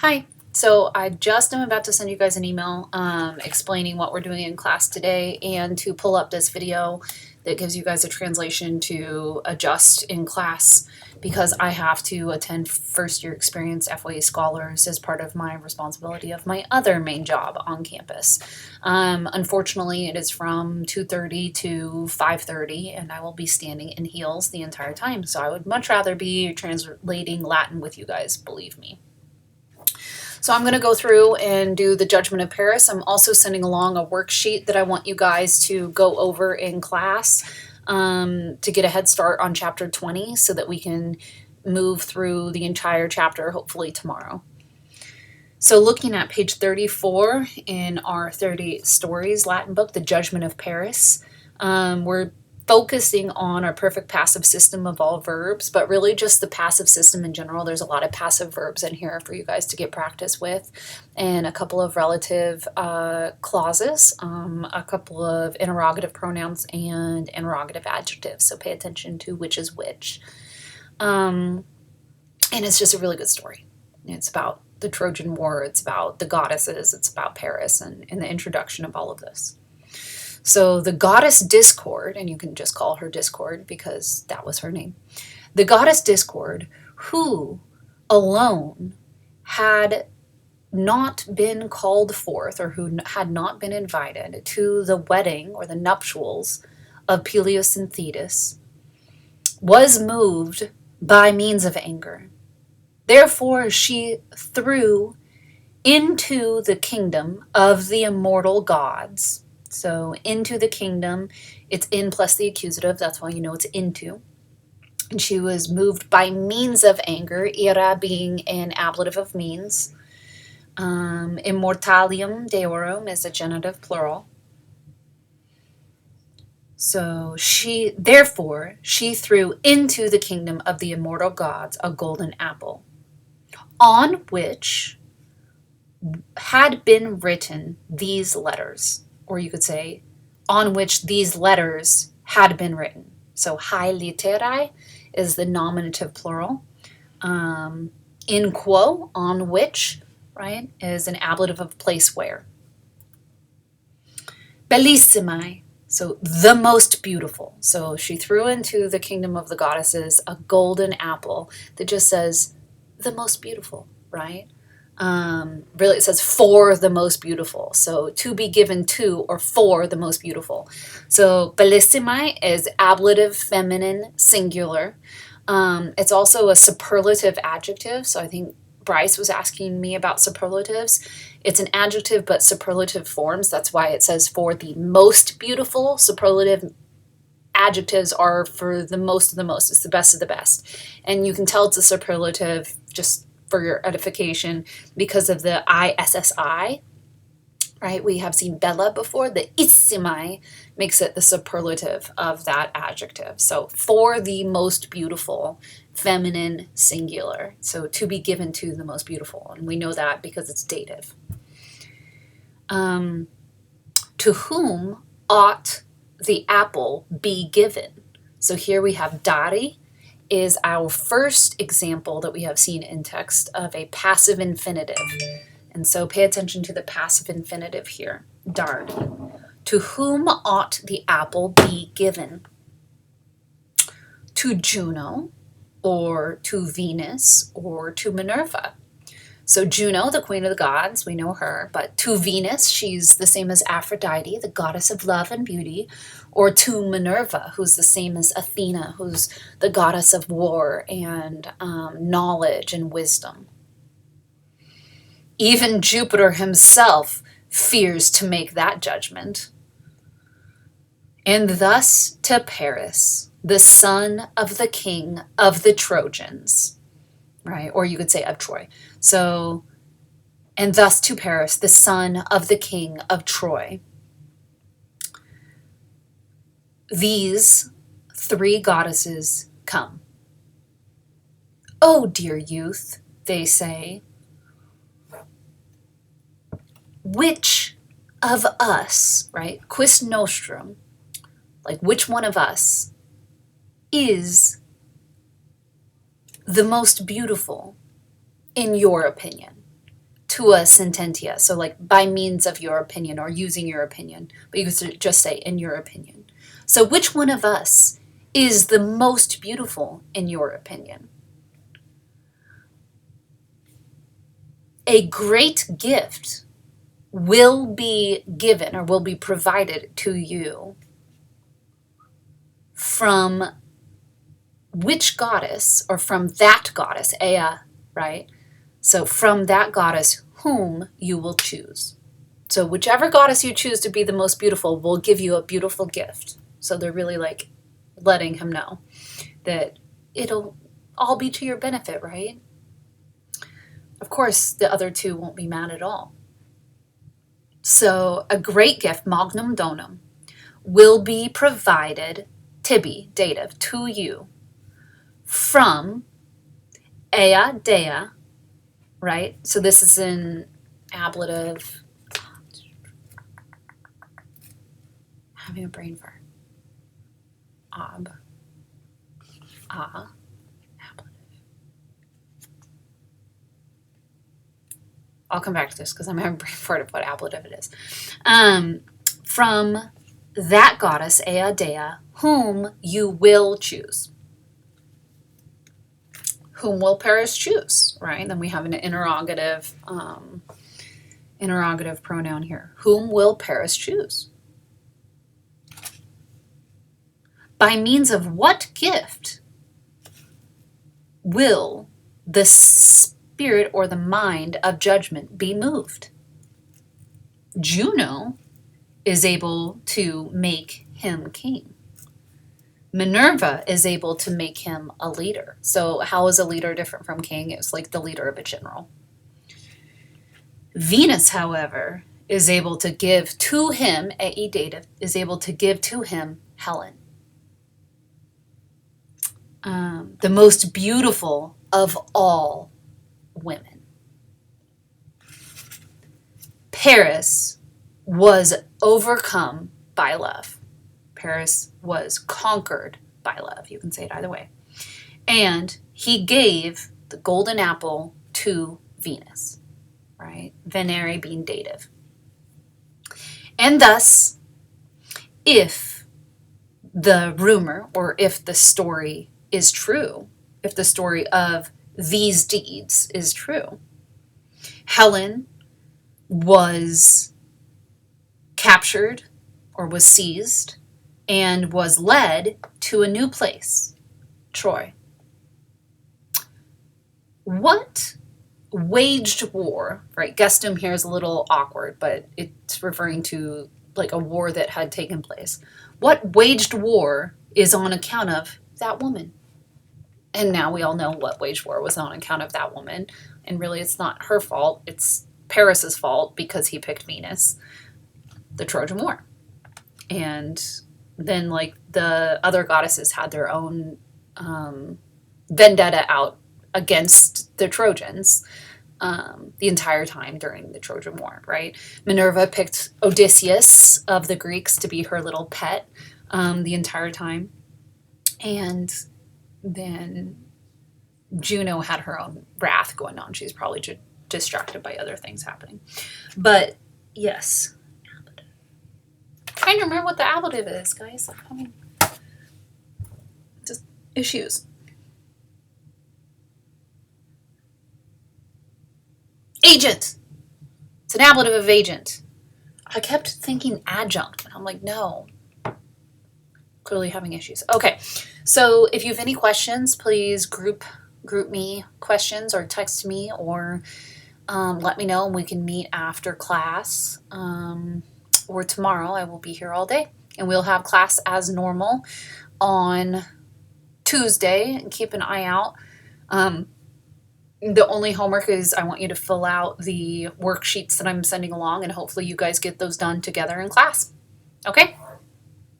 Hi. So I just am about to send you guys an email explaining what we're doing in class today and to pull up this video that gives you guys a translation to adjust in class because I have to attend first year experience FYE scholars as part of my responsibility of my other main job on campus. Unfortunately, it is from 2:30 to 5:30 and I will be standing in heels the entire time. So I would much rather be translating Latin with you guys, believe me. So I'm going to go through and do the Judgement of Paris. I'm also sending along a worksheet that I want you guys to go over in class to get a head start on chapter 20 so that we can move through the entire chapter hopefully tomorrow. So looking at page 34 in our 30 Stories Latin book, The Judgement of Paris, we're focusing on our perfect passive system of all verbs, but really just the passive system in general. There's a lot of passive verbs in here for you guys to get practice with, and a couple of relative clauses, a couple of interrogative pronouns, and interrogative adjectives. So pay attention to which is which. And it's just a really good story. It's about the Trojan War, it's about the goddesses, it's about Paris, and the introduction of all of this. So the goddess Discord, and you can just call her Discord because that was her name, the goddess Discord, who alone had not been called forth or who had not been invited to the wedding or the nuptials of Peleus and Thetis, was moved by means of anger. Therefore she threw into the kingdom of the immortal gods. So into the kingdom, it's in plus the accusative, that's why you know it's into. And she was moved by means of anger, ira being an ablative of means. Immortalium deorum is a genitive plural. So therefore, she threw into the kingdom of the immortal gods a golden apple, on which had been written these letters. Or you could say, on which these letters had been written. So, hae literae is the nominative plural. In quo, on which, right, is an ablative of place where. Bellissimae, so the most beautiful. So she threw into the kingdom of the goddesses a golden apple that just says the most beautiful, right? Really it says for the most beautiful, so to be given to or for the most beautiful. So bellissimae is ablative feminine singular. It's also a superlative adjective, so I think Bryce was asking me about superlatives. It's an adjective but superlative forms, that's why it says for the most beautiful. Superlative adjectives are for the most of the most, it's the best of the best, and you can tell it's a superlative just for your edification because of the ISSI, right? We have seen bella before. The issimi makes it the superlative of that adjective. So for the most beautiful, feminine singular. So to be given to the most beautiful. And we know that because it's dative. To whom ought the apple be given? So here we have dari, is our first example that we have seen in text of a passive infinitive. And so pay attention to the passive infinitive here, dard. To whom ought the apple be given? To Juno, or to Venus, or to Minerva. So Juno, the queen of the gods, we know her, but to Venus, she's the same as Aphrodite, the goddess of love and beauty, or to Minerva, who's the same as Athena, who's the goddess of war and knowledge and wisdom. Even Jupiter himself fears to make that judgment. And thus to Paris, the son of the king of the Trojans, right? Or you could say of Troy. So, and thus to Paris, the son of the king of Troy. These three goddesses come. Oh, dear youth, they say, which of us, right? Quis nostrum, like which one of us is the most beautiful in your opinion? tua sententia. So like by means of your opinion or using your opinion, but you could just say in your opinion. So which one of us is the most beautiful in your opinion? A great gift will be given or will be provided to you from which goddess, or from that goddess, Ea, right? So from that goddess whom you will choose. So whichever goddess you choose to be the most beautiful will give you a beautiful gift. So they're really like letting him know that it'll all be to your benefit, right? Of course, the other two won't be mad at all. So a great gift, magnum donum, will be provided, tibi, dative, to you from Ea Dea, right? So this is an ablative. Having a brain fart. Ablative. I'll come back to this because I'm having a brain fart of what ablative it is. From that goddess, Ea Dea, whom you will choose. Whom will Paris choose, right? Then we have an interrogative pronoun here. Whom will Paris choose? By means of what gift will the spirit or the mind of judgment be moved? Juno is able to make him king. Minerva is able to make him a leader. So how is a leader different from king? It's like the leader of a general. Venus, however, is able to give to him, dative, is able to give to him Helen. The most beautiful of all women. Paris was overcome by love. Paris was conquered by love. You can say it either way. And he gave the golden apple to Venus, right? Venere being dative. And thus, if the rumor or if the story is true, if the story of these deeds is true, Helen was captured or was seized and was led to a new place, Troy. What waged war, right? Gestum here is a little awkward, but it's referring to like a war that had taken place. What waged war is on account of that woman? And now we all know what waged war was on account of that woman. And really, it's not her fault. It's Paris's fault because he picked Venus, the Trojan War. And then like the other goddesses had their own vendetta out against the Trojans the entire time during the Trojan War, right? Minerva picked Odysseus of the Greeks to be her little pet the entire time. And then Juno had her own wrath going on. She's probably distracted by other things happening. But yes. Trying to remember what the ablative is, guys. Just issues. Agent. It's an ablative of agent. I kept thinking adjunct, and I'm like, no. Clearly having issues. Okay, so if you have any questions, please group me questions or text me or let me know and we can meet after class. Or tomorrow. I will be here all day. And we'll have class as normal on Tuesday. And keep an eye out. The only homework is I want you to fill out the worksheets that I'm sending along, and hopefully you guys get those done together in class. Okay?